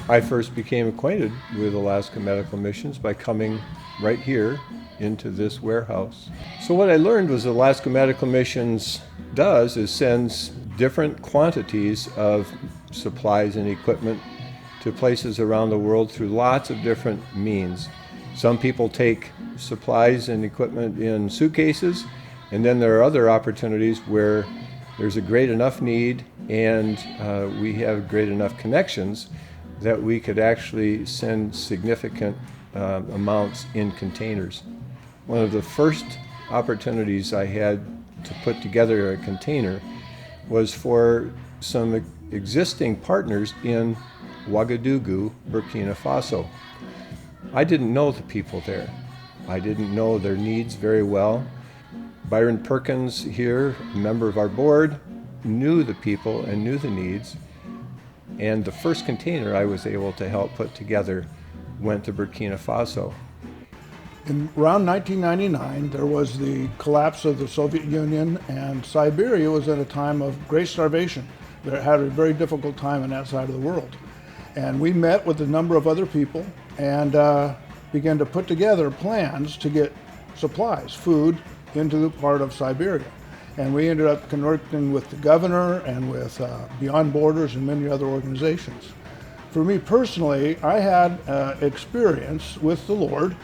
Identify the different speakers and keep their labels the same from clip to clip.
Speaker 1: I first became acquainted with Alaska Medical Missions by coming right here into this warehouse. So what I learned was Alaska Medical Missions does is sends different quantities of supplies and equipment to places around the world through lots of different means. Some people take supplies and equipment in suitcases, and then there are other opportunities where there's a great enough need and we have great enough connections that we could actually send significant amounts in containers. One of the first opportunities I had to put together a container was for some existing partners in Ouagadougou, Burkina Faso. I didn't know the people there. I didn't know their needs very well. Byron Perkins here, a member of our board, knew the people and knew the needs. And the first container I was able to help put together went to Burkina Faso.
Speaker 2: Around 1999, there was the collapse of the Soviet Union, and Siberia was at a time of great starvation. They had a very difficult time on that side of the world. And we met with a number of other people and began to put together plans to get supplies, food, into the part of Siberia. And we ended up connecting with the governor and with Beyond Borders and many other organizations. For me personally, I had experience with the Lord,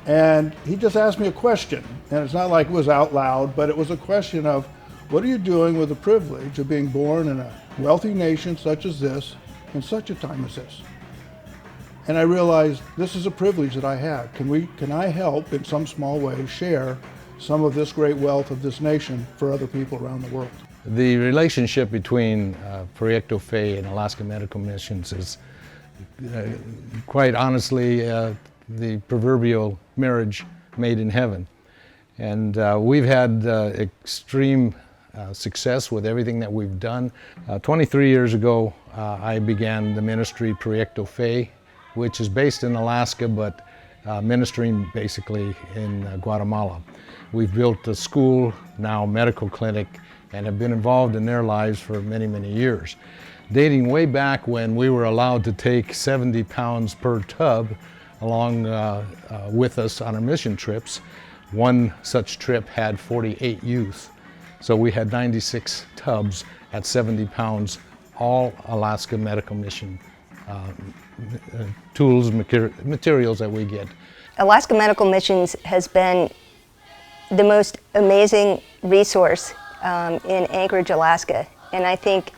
Speaker 2: and he just asked me a question. And it's not like it was out loud, but it was a question of, what are you doing with the privilege of being born in a wealthy nation such as this, in such a time as this? And I realized this is a privilege that I have. Can I help in some small way share some of this great wealth of this nation for other people around the world?
Speaker 3: The relationship between Proyecto Fe and Alaska Medical Missions is quite honestly the proverbial marriage made in heaven. And we've had extreme success with everything that we've done. 23 years ago, I began the ministry Proyecto Fe, which is based in Alaska, but ministering basically in Guatemala. We've built a school, now medical clinic, and have been involved in their lives for many, many years. Dating way back when we were allowed to take 70 pounds per tub along with us on our mission trips. One such trip had 48 youth. So we had 96 tubs at 70 pounds, all Alaska Medical Mission tools, materials that we get.
Speaker 4: Alaska Medical Missions has been the most amazing resource in Anchorage, Alaska, and I think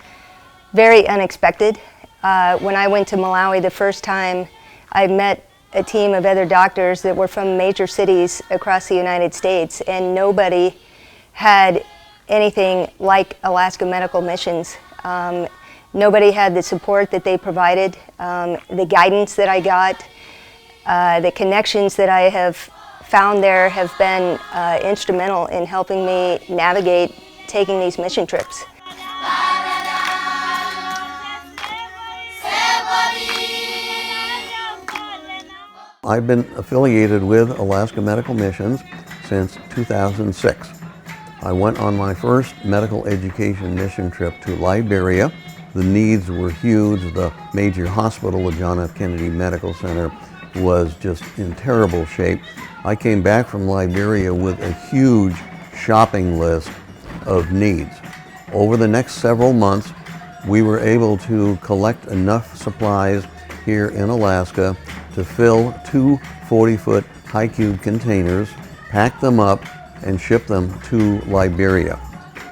Speaker 4: very unexpected. When I went to Malawi the first time, I met a team of other doctors that were from major cities across the United States, and nobody had anything like Alaska Medical Missions. Nobody had the support that they provided, the guidance that I got, the connections that I have found there have been instrumental in helping me navigate taking these mission trips.
Speaker 5: I've been affiliated with Alaska Medical Missions since 2006. I went on my first medical education mission trip to Liberia. The needs were huge. The major hospital, the John F. Kennedy Medical Center, was just in terrible shape. I came back from Liberia with a huge shopping list of needs. Over the next several months, we were able to collect enough supplies here in Alaska to fill two 40-foot high-cube containers, pack them up, and ship them to Liberia.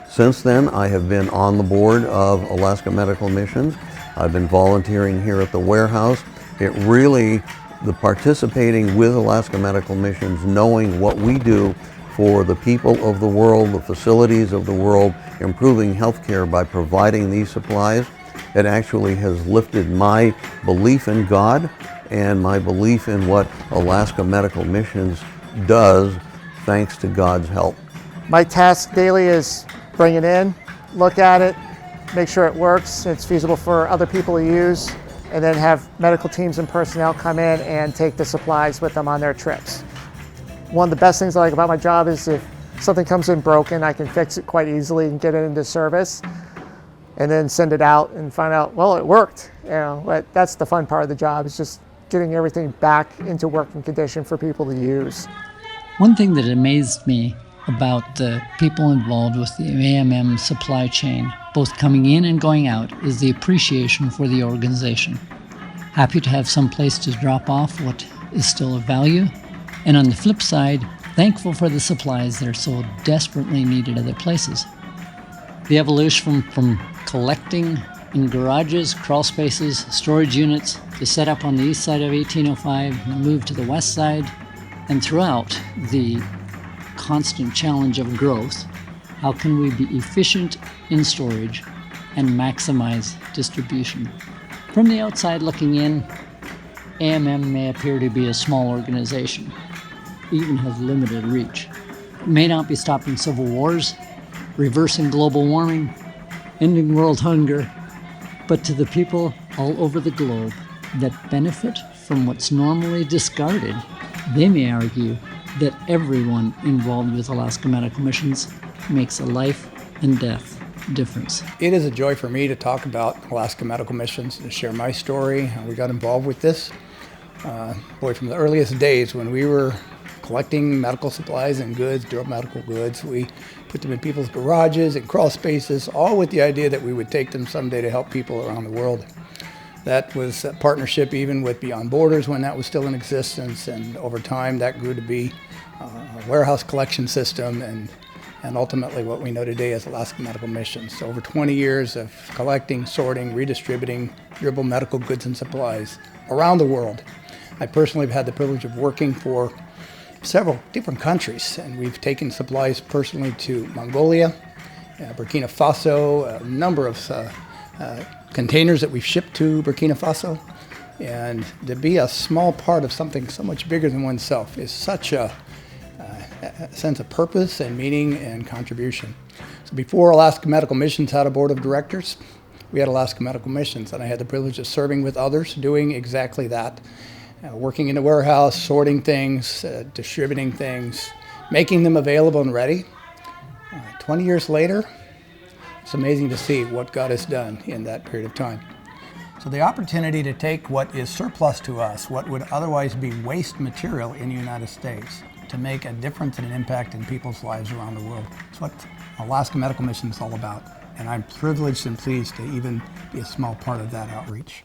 Speaker 5: Since then, I have been on the board of Alaska Medical Missions. I've been volunteering here at the warehouse. It really, the participating with Alaska Medical Missions, knowing what we do for the people of the world, the facilities of the world, improving healthcare by providing these supplies, it actually has lifted my belief in God and my belief in what Alaska Medical Missions does, thanks to God's help.
Speaker 6: My task daily is bring it in, look at it, make sure it works, it's feasible for other people to use, and then have medical teams and personnel come in and take the supplies with them on their trips. One of the best things I like about my job is if something comes in broken, I can fix it quite easily and get it into service. and then send it out and find out, well, it worked. But that's the fun part of the job, is just getting everything back into working condition for people to use.
Speaker 7: One thing that amazed me about the people involved with the AMM supply chain, both coming in and going out, is the appreciation for the organization. Happy to have some place to drop off what is still of value, and on the flip side, thankful for the supplies that are so desperately needed other places. The evolution from collecting in garages, crawl spaces, storage units, to set up on the east side of 1805 and move to the west side, and throughout the constant challenge of growth, how can we be efficient in storage and maximize distribution? From the outside looking in, AMM may appear to be a small organization, even have limited reach. It may not be stopping civil wars, reversing global warming, ending world hunger, but to the people all over the globe that benefit from what's normally discarded, they may argue that everyone involved with Alaska Medical Missions makes a life and death difference.
Speaker 8: It is a joy for me to talk about Alaska Medical Missions, to share my story, how we got involved with this. From the earliest days when we were collecting medical supplies and goods, durable medical goods, we put them in people's garages and crawl spaces, all with the idea that we would take them someday to help people around the world. That was a partnership even with Beyond Borders when that was still in existence, and over time that grew to be a warehouse collection system and ultimately what we know today as Alaska Medical Missions. So over 20 years of collecting, sorting, redistributing durable medical goods and supplies around the world. I personally have had the privilege of working for several different countries, and we've taken supplies personally to Mongolia, Burkina Faso, a number of containers that we've shipped to Burkina Faso. And to be a small part of something so much bigger than oneself is such a sense of purpose and meaning and contribution. So before Alaska Medical Missions had a board of directors, we had Alaska Medical Missions, and I had the privilege of serving with others doing exactly that. Working in the warehouse, sorting things, distributing things, making them available and ready. 20 years later, it's amazing to see what God has done in that period of time. So the opportunity to take what is surplus to us, what would otherwise be waste material in the United States, to make a difference and an impact in people's lives around the world. It's what Alaska Medical Mission is all about. And I'm privileged and pleased to even be a small part of that outreach.